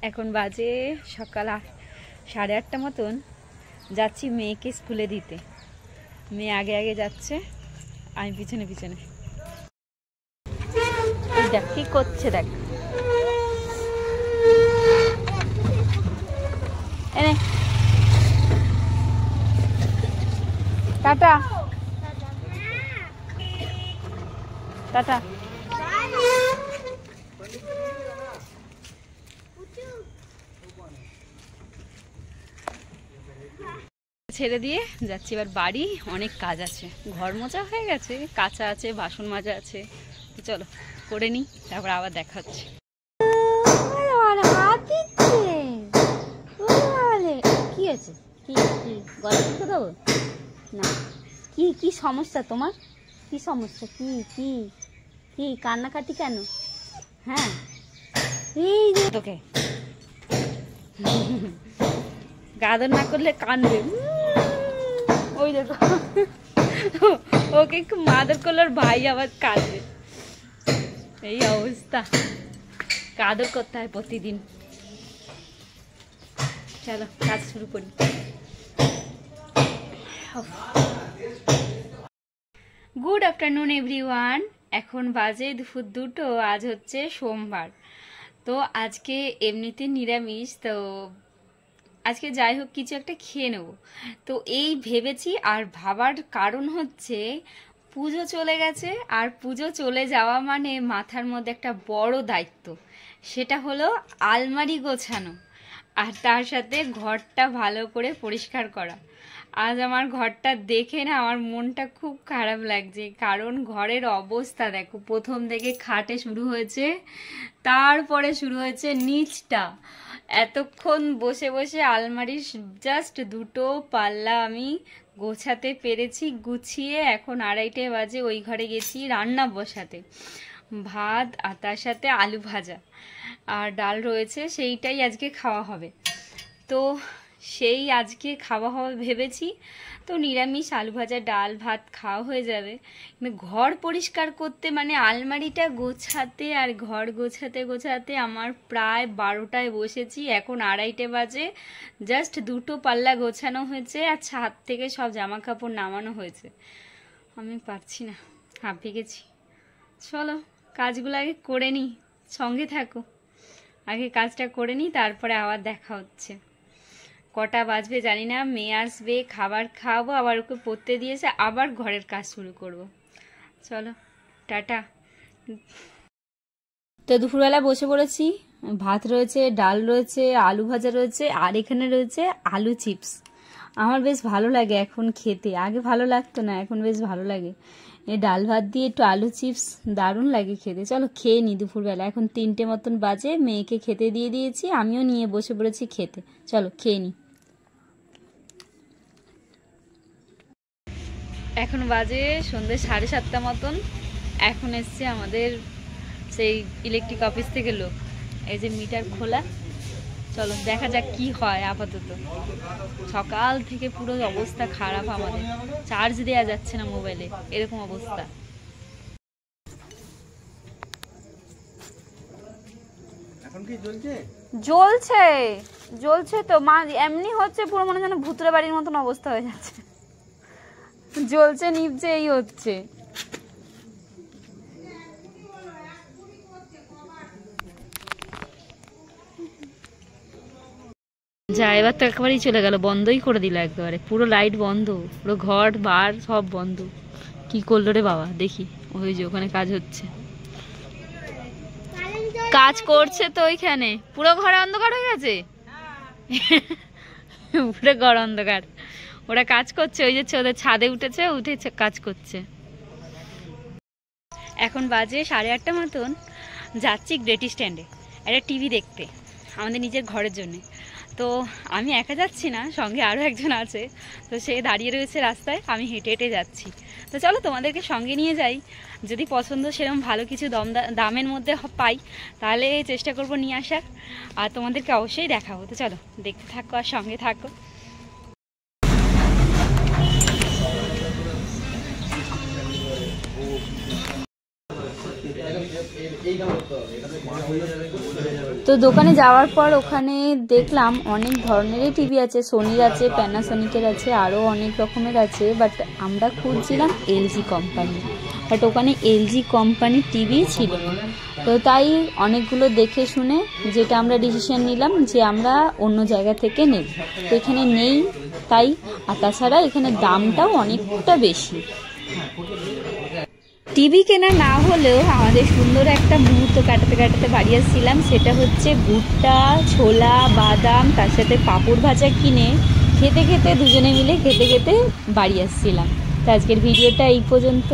এখন বাজে সকাল 8:30 মতন। যাচ্ছি মেয়েকে স্কুলে দিতে। মেয়ে আগে আগে যাচ্ছে, আমি পিছনে পিছনে। দেখ কি করছে, দেখ এনে টাটা টাটা। ছেড়ে দিয়ে যাচ্ছি এবার বাড়ি। অনেক কাজ আছে, ঘর মোছা হয়ে গেছে, কাঁচা আছে, বাসন মাজা আছে। তো চলো করে নিই, তারপর আবার দেখা হচ্ছে। কি আছে? কি কি গল্প দেবো না? কি কি সমস্যা তোমার? কি সমস্যা? কি কি কি কান্নাকাটি কেন? হ্যাঁ এই যে তোকে গাদর না করলে কানবে। ওই দেখো, ওকে একটু মাদর করলে ওর ভাই আবার কাঁদবে। এই অবস্থা, কাদর করতে হয় প্রতিদিন। চলো কাজ শুরু করি। Good afternoon everyone. এখন বাজে দুপুর 2টো। আজ হচ্ছে সোমবার। তো আজকে এমনিতে নিরামিষ, তো আজকে যাই হোক কিছু একটা খেয়ে নেব। তো এই ভেবেছি, আর ভাবার কারণ হচ্ছে পুজো চলে গেছে, আর পুজো চলে যাওয়া মানে মাথার মধ্যে একটা বড় দায়িত্ব, সেটা হলো আলমারি গোছানো, আর তার সাথে ঘরটা ভালো করে পরিষ্কার করা। আজ আমার ঘরটা দেখে না আমার মনটা খুব খারাপ লাগছে, কারণ ঘরের অবস্থা দেখো। প্রথম থেকে খাটে শুরু হয়েছে, তারপরে শুরু হয়েছে নিচটা। এতক্ষণ বসে বসে আলমারির জাস্ট 2টো পাল্লা আমি গোছাতে পেরেছি গুছিয়ে। এখন 2:30 বাজে, ওই ঘরে গেছি রান্না বসাতে। ভাত আর তার সাথে আলু ভাজা আর ডাল রয়েছে, সেইটাই আজকে খাওয়া হবে। তো সেই আজকে খাওয়া হবে ভেবেছি। তো নিরামিষ আলু ভাজা ডাল ভাত খাওয়া হয়ে যাবে, কিন্তু ঘর পরিষ্কার করতে মানে আলমারিটা গোছাতে আর ঘর গোছাতে গোছাতে আমার প্রায় 12টায় বসেছি। এখন 2:30 বাজে, জাস্ট 2টো পাল্লা গোছানো হয়েছে আর ছাদ থেকে সব জামা কাপড় নামানো হয়েছে। আমি পারছি না, হাঁপিয়ে গেছি। চলো কাজগুলো আগে করে নিই, সঙ্গে থাকো। আগে কাজটা করে নিই, তারপরে আবার দেখা হচ্ছে। কটা বাজবে জানি না, মেয়ে আসবে, খাবার খাওয়াবো, আবার ওকে পড়তে দিয়েছে, আবার ঘরের কাজ শুরু করব। চলো টাটা। তো দুপুরবেলা বসে পড়েছি, ভাত রয়েছে, ডাল রয়েছে, আলু ভাজা রয়েছে, আর এখানে রয়েছে আলু চিপস। আমার বেশ ভালো লাগে এখন খেতে, আগে ভালো লাগতো না, এখন বেশ ভালো লাগে। এই ডাল ভাত দিয়ে একটু আলু চিপস দারুণ লাগে খেতে। চলো খেয়ে নিই দুপুরবেলা। এখন 3টে মতন বাজে, মেয়েকে খেতে দিয়ে দিয়েছি, আমিও নিয়ে বসে পড়েছি খেতে। চলো খেয়ে নিই। এখন বাজে সন্ধ্যে 7:30 মতন। এখন এসছে আমাদের সেই ইলেকট্রিক অফিস থেকে লোক। এই যে মিটার খোলা, চলো দেখা যাক কি হয়। আপাতত সকাল থেকে পুরো অবস্থা খারাপ, আমাদের চার্জ দেওয়া যাচ্ছে না মোবাইলে, এরকম অবস্থা। এখন কি জ্বলছে? জ্বলছে জ্বলছে তো মা, এমনি হচ্ছে পুরো মনে যেন ভূতের বাড়ির মতন অবস্থা হয়ে যাচ্ছে। জ্বলছে নিভছে এই হচ্ছে। যা, এবার তো একেবারেই চলে গেল, বন্ধই করে দিল একেবারে, পুরো লাইট বন্ধ, পুরো ঘর বার সব বন্ধ। কি করলো রে বাবা, দেখি। ওই যে ওখানে কাজ হচ্ছে, কাজ করছে তো ওইখানে। পুরো ঘরে অন্ধকার হয়ে গেছে, পুরো ঘর অন্ধকার। ওরা কাজ করছে, ওই যে ওদের ছাদে উঠেছে, উঠে কাজ করছে। এখন বাজে 8:30 মতন। যাচ্ছি গ্রেটি স্ট্যান্ডে একটা টিভি দেখতে, আমাদের নিজের ঘরের জন্য। তো আমি একা যাচ্ছি না, সঙ্গে আরও একজন আছে। তো সে দাঁড়িয়ে রয়েছে রাস্তায়, আমি হেঁটে হেঁটে যাচ্ছি। তো চলো তোমাদেরকে সঙ্গে নিয়ে যাই। যদি পছন্দ সেরকম ভালো কিছু দামের মধ্যে পাই, তাহলে চেষ্টা করব নিয়ে আসার, আর তোমাদেরকে অবশ্যই দেখাবো। তো চলো দেখতে থাকো আর সঙ্গে থাকো। তো দোকানে যাওয়ার পর ওখানে দেখলাম অনেক ধরনেরই টিভি আছে, সোনির আছে, প্যানাসোনিকের আছে, আরও অনেক রকমের আছে। বাট আমরা খুঁজছিলাম এলজি কোম্পানি, বাট ওখানে এলজি কোম্পানির টিভি ছিল না। তো তাই অনেকগুলো দেখে শুনে যেটা আমরা ডিসিশন নিলাম যে আমরা অন্য জায়গা থেকে নেব। তো এখানে নেই তাই, আর তাছাড়া এখানে দামটাও অনেকটা বেশি। টিভি কেনা না হলেও আমাদের সুন্দর একটা মুহূর্ত কাটাতে কাটাতে বাড়ি আসছিলাম, সেটা হচ্ছে ভুট্টা, ছোলা, বাদাম, তার সাথে পাঁপড় ভাজা কিনে খেতে খেতে দুজনে মিলে খেতে খেতে বাড়ি আসছিলাম। তো আজকের ভিডিওটা এই পর্যন্ত।